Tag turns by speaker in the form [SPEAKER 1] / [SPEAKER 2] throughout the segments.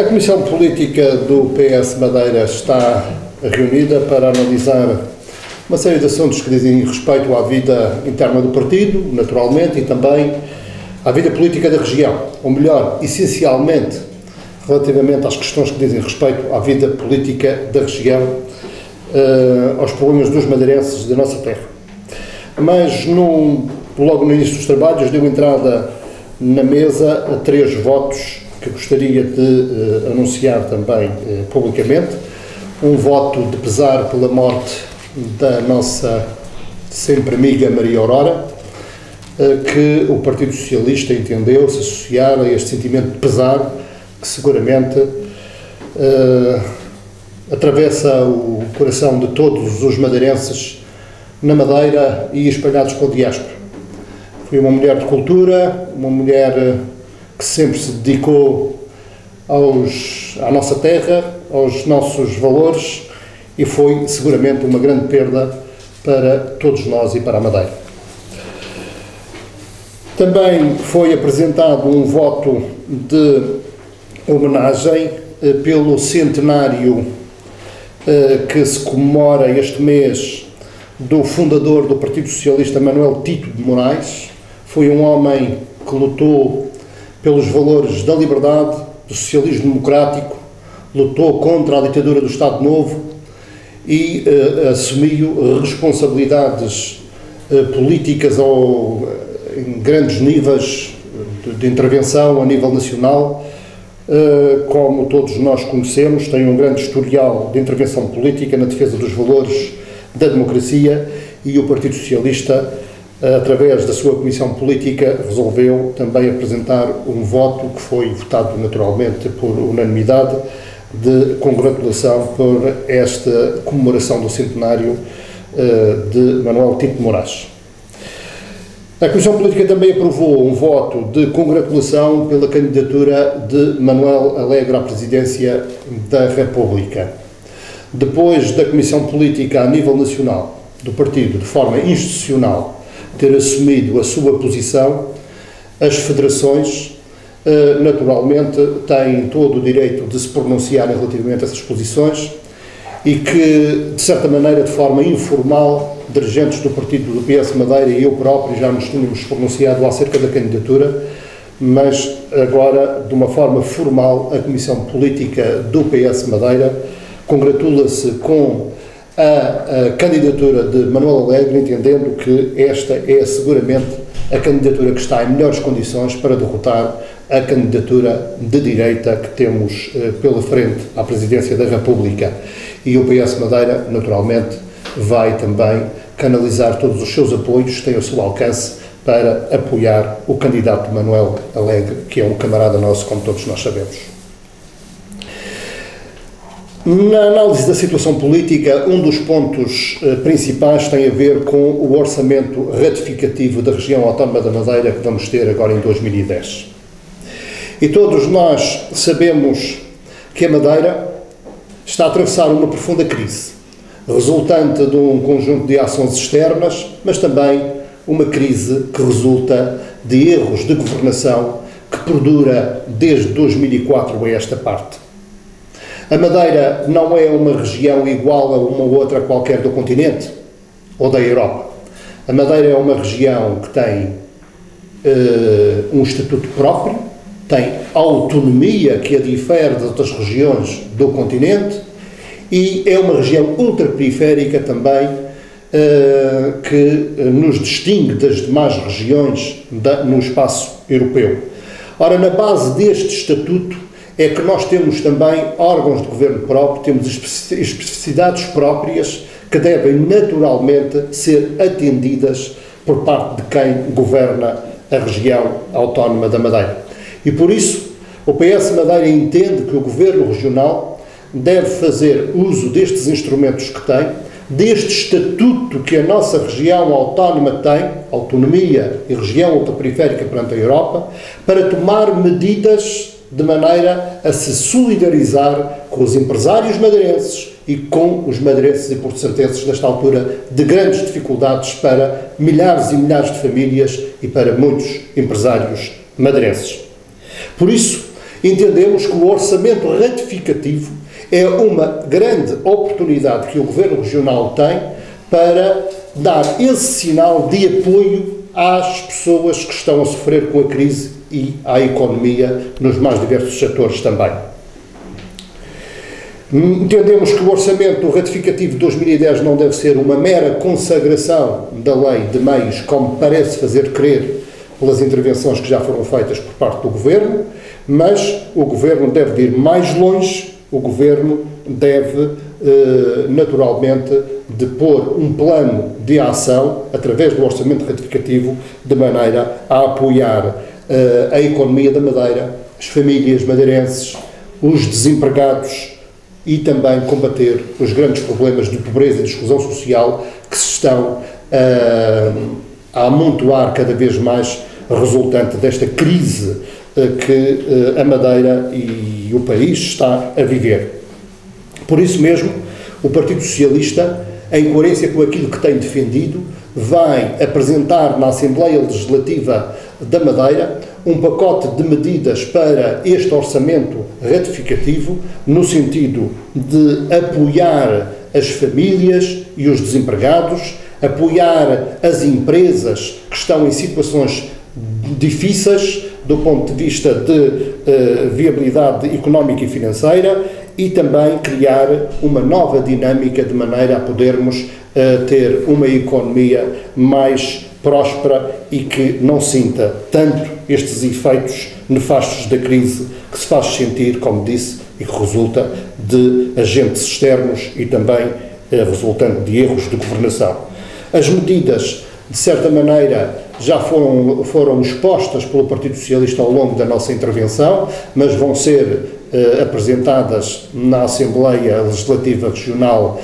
[SPEAKER 1] A Comissão Política do PS Madeira está reunida para analisar uma série de assuntos que dizem respeito à vida interna do partido, naturalmente, e também à vida política da região, ou melhor, essencialmente, relativamente às questões que dizem respeito à vida política da região, aos problemas dos madeirenses da nossa terra. Mas, logo no início dos trabalhos, deu entrada na mesa a 3 votos que gostaria de anunciar também publicamente. Um voto de pesar pela morte da nossa sempre amiga Maria Aurora, que o Partido Socialista entendeu se associar a este sentimento de pesar que seguramente atravessa o coração de todos os madeirenses na Madeira e espalhados pela diáspora. Foi uma mulher de cultura, uma mulher que sempre se dedicou à nossa terra, aos nossos valores, e foi seguramente uma grande perda para todos nós e para a Madeira. Também foi apresentado um voto de homenagem pelo centenário que se comemora este mês do fundador do Partido Socialista, Manuel Tito de Moraes. Foi um homem que lutou pelos valores da liberdade, do socialismo democrático, lutou contra a ditadura do Estado Novo e assumiu responsabilidades políticas em grandes níveis de intervenção a nível nacional. Como todos nós conhecemos, tem um grande historial de intervenção política na defesa dos valores da democracia, e o Partido Socialista, através da sua Comissão Política, resolveu também apresentar um voto que foi votado naturalmente por unanimidade de congratulação por esta comemoração do centenário de Manuel Tito de Moraes. A Comissão Política também aprovou um voto de congratulação pela candidatura de Manuel Alegre à presidência da República. Depois da Comissão Política a nível nacional do partido, de forma institucional, ter assumido a sua posição, as federações, naturalmente, têm todo o direito de se pronunciarem relativamente a essas posições, e que, de certa maneira, de forma informal, dirigentes do partido do PS Madeira e eu próprio já nos tínhamos pronunciado acerca da candidatura, mas agora, de uma forma formal, a Comissão Política do PS Madeira congratula-se com a candidatura de Manuel Alegre, entendendo que esta é seguramente a candidatura que está em melhores condições para derrotar a candidatura de direita que temos pela frente à presidência da República. E o PS Madeira, naturalmente, vai também canalizar todos os seus apoios que têm ao seu alcance para apoiar o candidato Manuel Alegre, que é um camarada nosso, como todos nós sabemos. Na análise da situação política, um dos pontos principais tem a ver com o orçamento ratificativo da região autónoma da Madeira que vamos ter agora em 2010. E todos nós sabemos que a Madeira está a atravessar uma profunda crise, resultante de um conjunto de ações externas, mas também uma crise que resulta de erros de governação que perdura desde 2004 a esta parte. A Madeira não é uma região igual a uma outra qualquer do continente ou da Europa. A Madeira é uma região que tem um estatuto próprio, tem autonomia que a difere das outras regiões do continente, e é uma região ultraperiférica também que nos distingue das demais regiões no espaço europeu. Ora, na base deste estatuto é que nós temos também órgãos de governo próprio, temos especificidades próprias que devem naturalmente ser atendidas por parte de quem governa a região autónoma da Madeira. E por isso o PS Madeira entende que o governo regional deve fazer uso destes instrumentos que tem, deste estatuto que a nossa região autónoma tem, autonomia e região ultraperiférica perante a Europa, para tomar medidas de maneira a se solidarizar com os empresários madeirenses e com os madeirenses e porto-santenses nesta altura de grandes dificuldades para milhares e milhares de famílias e para muitos empresários madeirenses. Por isso, Entendemos que o orçamento retificativo é uma grande oportunidade que o Governo Regional tem para dar esse sinal de apoio às pessoas que estão a sofrer com a crise e à economia nos mais diversos setores também. Entendemos que o orçamento retificativo de 2010 não deve ser uma mera consagração da lei de meios, como parece fazer crer pelas intervenções que já foram feitas por parte do Governo, mas o Governo deve ir mais longe, o Governo deve, naturalmente, de pôr um plano de ação, através do orçamento retificativo, de maneira a apoiar a economia da Madeira, as famílias madeirenses, os desempregados e também combater os grandes problemas de pobreza e de exclusão social que se estão a amontoar cada vez mais resultante desta crise que a Madeira e o país está a viver. Por isso mesmo, o Partido Socialista, em coerência com aquilo que tem defendido, vai apresentar na Assembleia Legislativa da Madeira um pacote de medidas para este orçamento retificativo, no sentido de apoiar as famílias e os desempregados, apoiar as empresas que estão em situações difíceis do ponto de vista de viabilidade económica e financeira, e também criar uma nova dinâmica de maneira a podermos ter uma economia mais próspera e que não sinta tanto estes efeitos nefastos da crise que se faz sentir, como disse, e que resulta de agentes externos e também resultante de erros de governação. As medidas, de certa maneira, já foram expostas pelo Partido Socialista ao longo da nossa intervenção, mas vão ser apresentadas na Assembleia Legislativa Regional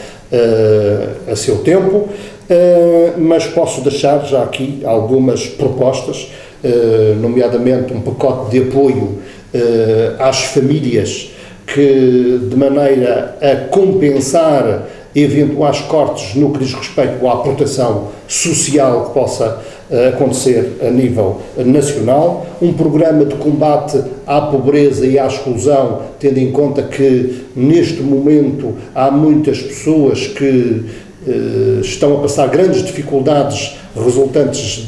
[SPEAKER 1] a seu tempo, mas posso deixar já aqui algumas propostas, nomeadamente um pacote de apoio às famílias que, de maneira a compensar eventuais cortes no que diz respeito à proteção social que possa acontecer a nível nacional, um programa de combate à pobreza e à exclusão, tendo em conta que neste momento há muitas pessoas que estão a passar grandes dificuldades resultantes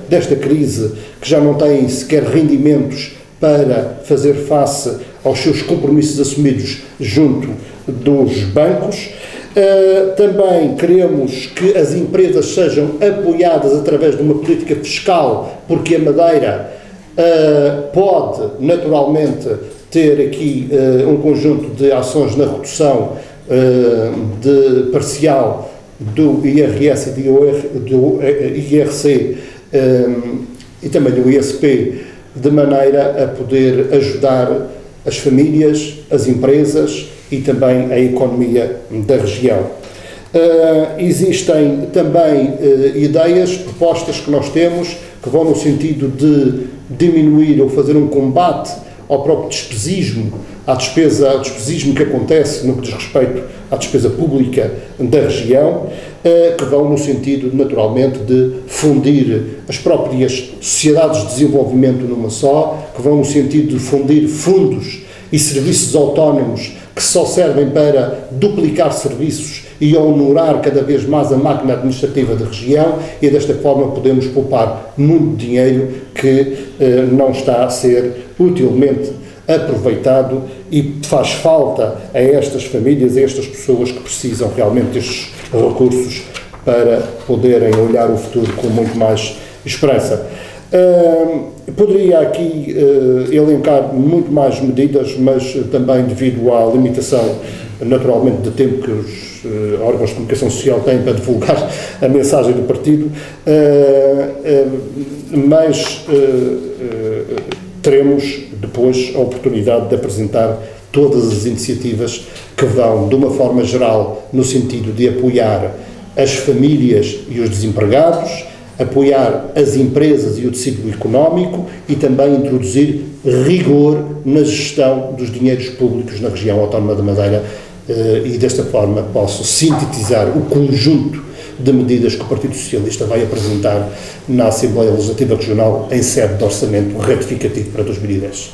[SPEAKER 1] desta crise, que já não têm sequer rendimentos para fazer face aos seus compromissos assumidos junto dos bancos. Também queremos que as empresas sejam apoiadas através de uma política fiscal, porque a Madeira pode naturalmente ter aqui um conjunto de ações na redução de parcial do IRS e do IRC e também do ISP, de maneira a poder ajudar as famílias, as empresas e também a economia da região. Existem também ideias, propostas que nós temos, que vão no sentido de diminuir ou fazer um combate ao próprio despesismo, ao despesismo que acontece no que diz respeito à despesa pública da região, que vão no sentido, naturalmente, de fundir as próprias sociedades de desenvolvimento numa só, que vão no sentido de fundir fundos e serviços autónomos que só servem para duplicar serviços e honorar cada vez mais a máquina administrativa da região, e desta forma podemos poupar muito dinheiro que não está a ser utilmente aproveitado e faz falta a estas famílias, a estas pessoas que precisam realmente destes recursos para poderem olhar o futuro com muito mais esperança. Poderia aqui elencar muito mais medidas, mas também devido à limitação, naturalmente, de tempo que os órgãos de comunicação social têm para divulgar a mensagem do partido, mas teremos depois a oportunidade de apresentar todas as iniciativas que vão, de uma forma geral, no sentido de apoiar as famílias e os desempregados, apoiar as empresas e o tecido económico e também introduzir rigor na gestão dos dinheiros públicos na região autónoma da Madeira, e desta forma posso sintetizar o conjunto de medidas que o Partido Socialista vai apresentar na Assembleia Legislativa Regional em sede de orçamento retificativo para 2010.